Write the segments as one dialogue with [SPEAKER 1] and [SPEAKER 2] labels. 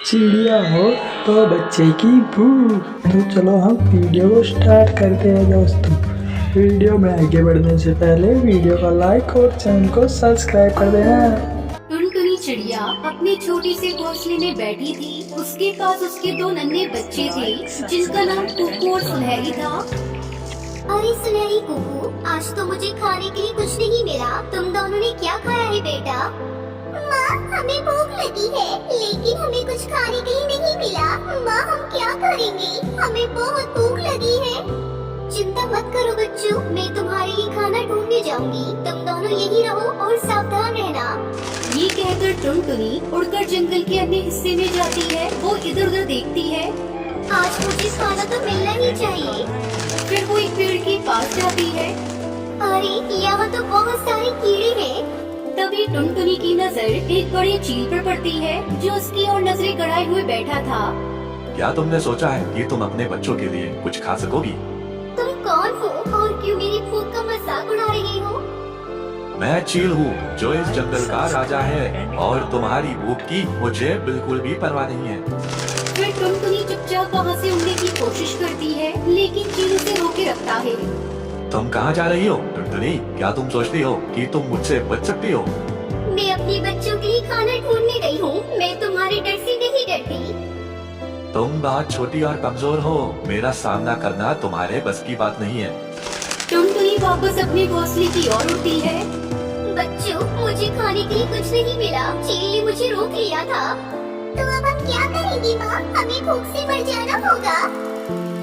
[SPEAKER 1] चिड़िया हो तो बच्चे की भूख। तो चलो हम वीडियो को स्टार्ट करते हैं दोस्तों। वीडियो में आगे बढ़ने से पहले वीडियो को लाइक और चैनल को सब्सक्राइब कर देना।
[SPEAKER 2] टुनटुनी चिड़िया अपने छोटी से घोंसले में बैठी थी। उसके पास उसके दो नन्हे बच्चे थे जिनका नाम कुकू और सुनहरी था।
[SPEAKER 3] अरे सुनहरी कुकू, आज तो मुझे खाने के लिए कुछ नहीं मिला। तुम दोनों ने क्या खाया है बेटा? माँ, हमें भूख लगी है लेकिन हमें कुछ खाने के लिए नहीं मिला। माँ, हम क्या करेंगे? हमें बहुत भूख लगी है। चिंता मत करो बच्चों, मैं तुम्हारे लिए खाना ढूंढने जाऊंगी। तुम दोनों यही रहो और सावधान रहना।
[SPEAKER 2] ये कहकर टुनटुनी उड़कर जंगल के अन्य हिस्से में जाती है। वो इधर उधर देखती है।
[SPEAKER 3] आज मुझे खाना तो मिलना ही चाहिए।
[SPEAKER 2] फिर वो एक पेड़ के पास जाती है।
[SPEAKER 3] अरे यहाँ तो बहुत सारे कीड़े हैं।
[SPEAKER 2] तभी टुनटुनी की नजर एक बड़े चील पर पड़ती है जो उसकी ओर नजरें गड़ाए हुए बैठा था।
[SPEAKER 4] क्या तुमने सोचा है कि तुम अपने बच्चों के लिए कुछ खा सकोगी?
[SPEAKER 3] तुम कौन हो और क्यों मेरी भूख का मजाक उड़ा रहे हो?
[SPEAKER 4] मैं चील हूँ जो इस जंगल का राजा है और तुम्हारी भूख की मुझे बिल्कुल भी परवाह नहीं है।
[SPEAKER 2] फिर टुनटुनी चुपचाप वहाँ से उड़ने की कोशिश करती है लेकिन चील उसे रोके रखता है।
[SPEAKER 4] तुम कहाँ जा रही हो टुनटुनी? क्या तुम सोचती हो कि तुम मुझसे बच सकती हो?
[SPEAKER 3] मैं अपने बच्चों के लिए खाना ढूंढने गई हूँ। मैं तुम्हारे डर से नहीं डरती।
[SPEAKER 4] तुम बहुत छोटी और कमजोर हो। मेरा सामना करना तुम्हारे बस की बात नहीं है।
[SPEAKER 2] टुनटुनी वापस अपने घोंसले की ओर उड़ती है।
[SPEAKER 3] बच्चों, मुझे खाने के लिए कुछ नहीं मिला। चील ने मुझे रोक लिया था। तो अब हम क्या करेंगे माँ? हमें भूख से मर जाना होगा।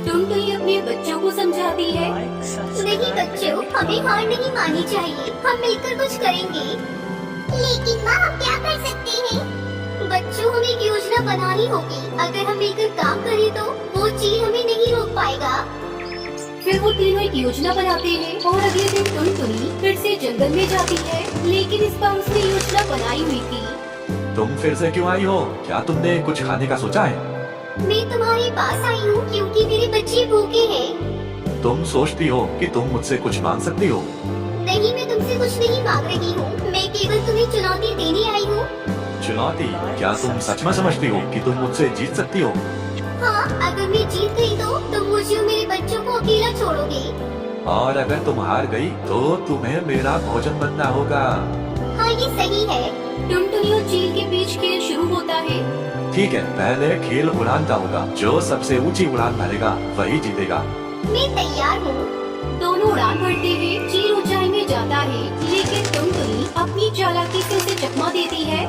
[SPEAKER 2] टुनटुनी अपने बच्चों को समझाती है।
[SPEAKER 3] नहीं बच्चों, हमें हार नहीं माननी चाहिए। हम मिलकर कुछ करेंगे। लेकिन माँ, हम क्या कर सकते हैं? बच्चों, हमें एक योजना बनानी होगी। अगर हम मिलकर काम करें तो वो चील हमें नहीं रोक पाएगा।
[SPEAKER 2] फिर वो तीनों एक योजना बनाते हैं और अगले दिन टुनटुनी फिर से जंगल में जाती है लेकिन इस बार उसने योजना बनाई हुई थी।
[SPEAKER 4] तुम फिर से क्यों आई हो? क्या तुमने कुछ खाने का सोचा है?
[SPEAKER 3] मैं तुम्हारे पास आई हूँ क्योंकि मेरे बच्चे भूखे हैं।
[SPEAKER 4] तुम सोचती हो कि तुम मुझसे कुछ मांग सकती हो?
[SPEAKER 3] नहीं, मैं तुमसे कुछ नहीं मांग रही हूँ। मैं केवल तुम्हें चुनौती देने आई हूँ।
[SPEAKER 4] चुनौती? क्या तुम सच में समझती हो कि तुम मुझसे जीत सकती हो?
[SPEAKER 3] हाँ, अगर मैं जीत गई तो तुम मुझे और मेरे बच्चों को अकेला छोड़ोगे।
[SPEAKER 4] और अगर तुम हार गई तो तुम्हें मेरा भोजन बनना होगा।
[SPEAKER 3] हाँ, ये सही है।
[SPEAKER 2] टुनटुनी और चील के बीच खेल शुरू होता है।
[SPEAKER 4] ठीक है, पहले खेल उड़ान का होगा। जो सबसे ऊंची उड़ान भरेगा वही जीतेगा।
[SPEAKER 3] मैं तैयार हूँ।
[SPEAKER 2] दोनों उड़ान भरते हैं। चील ऊंचाई में जाता है लेकिन टुनटुनी अपनी चालाकी से उसे चकमा देती है।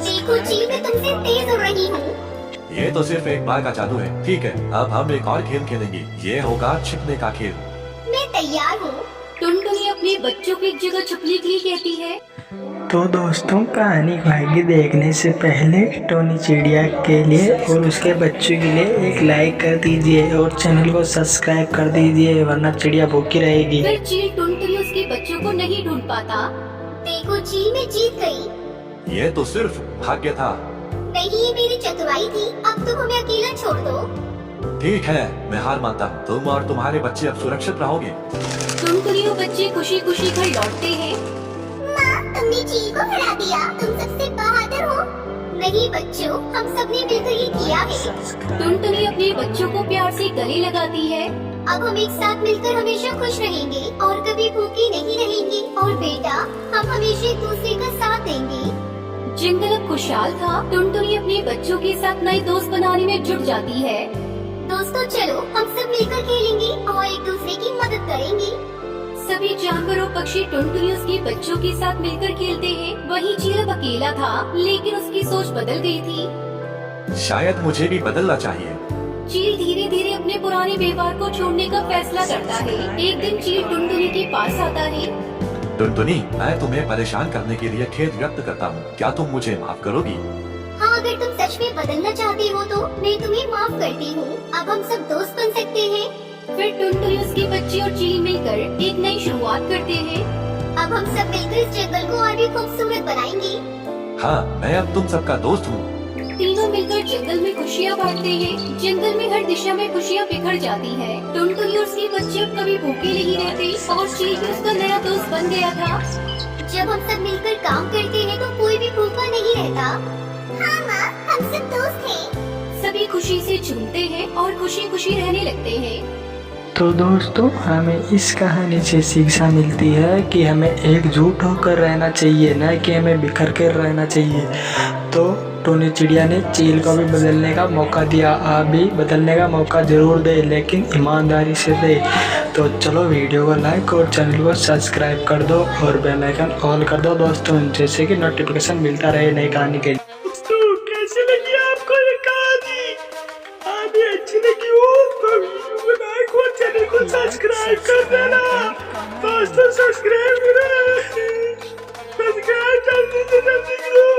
[SPEAKER 3] देखो चील, मैं तुमसे तेज उड़ रही हूँ।
[SPEAKER 4] ये तो सिर्फ एक बार का जादू है। ठीक है, अब हम एक और खेल खेलेंगे। ये होगा छिपने का खेल।
[SPEAKER 3] मैं तैयार हूँ।
[SPEAKER 2] टुनटुनी अपने बच्चों को एक जगह छुपने के लिए कहती है।
[SPEAKER 1] तो दोस्तों, कहानी को आगे देखने से पहले टोनी चिड़िया के लिए और उसके बच्चों के लिए एक लाइक कर दीजिए और चैनल को सब्सक्राइब कर दीजिए, वरना चिड़िया भूखी रहेगी।
[SPEAKER 2] फिर चील टुनटुनी उसके बच्चों को नहीं ढूंढ पाता।
[SPEAKER 3] देखो चील, मैं जीत गई।
[SPEAKER 4] ये तो सिर्फ भाग्य था।
[SPEAKER 3] नहीं, ये मेरी चतुराई थी। अब तुम हमें अकेला छोड़ दो।
[SPEAKER 4] ठीक है, मैं हार मानता हूँ। तुम और तुम्हारे बच्चे अब सुरक्षित रहोगे।
[SPEAKER 2] टुनटुनी और बच्चे खुशी खुशी घर लौटते हैं।
[SPEAKER 3] माँ, तुमने चील को हरा दिया। तुम सबसे बहादुर हो। नहीं बच्चों, हम सबने मिलकर ये किया है।
[SPEAKER 2] टुनटुनी अपने बच्चों को प्यार से गले लगाती है।
[SPEAKER 3] अब हम एक साथ मिलकर हमेशा खुश रहेंगे और कभी भूखे नहीं रहेंगे। और बेटा, हम हमेशा एक दूसरे का साथ देंगे।
[SPEAKER 2] जंगल अब खुशहाल था। टुनटुनी अपने बच्चों के साथ नए दोस्त बनाने में जुट जाती है।
[SPEAKER 3] दोस्तों चलो, हम सब मिलकर खेलेंगे और एक दूसरे की मदद करेंगे।
[SPEAKER 2] सभी जानवर और पक्षी टुनटुनी उसके बच्चों के साथ मिलकर खेलते हैं। वही चील अब अकेला था लेकिन उसकी सोच बदल गई थी।
[SPEAKER 4] शायद मुझे भी बदलना चाहिए।
[SPEAKER 2] चील धीरे धीरे अपने पुराने व्यवहार को छोड़ने का फैसला करता है। एक दिन चील टुनटुनी के पास आता है।
[SPEAKER 4] टुनटुनी, मैं तुम्हें परेशान करने के लिए खेद व्यक्त करता हूँ। क्या तुम मुझे माफ करोगी?
[SPEAKER 3] हाँ, अगर तुम सच में बदलना चाहते हो तो मैं तुम्हें माफ करती हूँ। अब हम सब दोस्त बन सकते हैं।
[SPEAKER 2] फिर टुनटुनी उसके बच्चे और चील मिलकर एक नई शुरुआत करते हैं।
[SPEAKER 3] अब हम सब मिलकर इस जंगल को और भी खूबसूरत बनाएंगे।
[SPEAKER 4] हाँ, मैं अब तुम सबका दोस्त हूँ।
[SPEAKER 2] तीनों मिलकर जंगल में खुशियाँ बांटते हैं। जंगल में हर दिशा में खुशियाँ बिखर जाती है। टुनटुनी और उसके बच्चे अब कभी भूखे नहीं रहते और चील भी उसका नया दोस्त बन गया था।
[SPEAKER 3] जब हम सब मिलकर काम करते हैं तो कोई भी भूखा नहीं रहता। हाँ माँ, हम सब दोस्त हैं।
[SPEAKER 2] खुशी से झूमते हैं और खुशी खुशी रहने लगते हैं।
[SPEAKER 1] तो दोस्तों, हमें इस कहानी से शिक्षा मिलती है कि हमें एकजुट होकर रहना चाहिए, न कि हमें बिखर कर रहना चाहिए। तो टोनी चिड़िया ने चील को भी बदलने का मौका दिया। आप भी बदलने का मौका ज़रूर दे, लेकिन ईमानदारी से दे। तो चलो वीडियो को लाइक और चैनल को सब्सक्राइब कर दो और बेल आइकन ऑल कर दो दोस्तों, जैसे कि नोटिफिकेशन मिलता रहे नई कहानी के लिए। दोस्तों, कैसी लगी आपको ये कहानी? कहानी अच्छी लगी हो तो वीडियो को लाइक और चैनल को सब्सक्राइब कर देना दोस्तों। सब्सक्राइब जल्दी से जल्दी करो।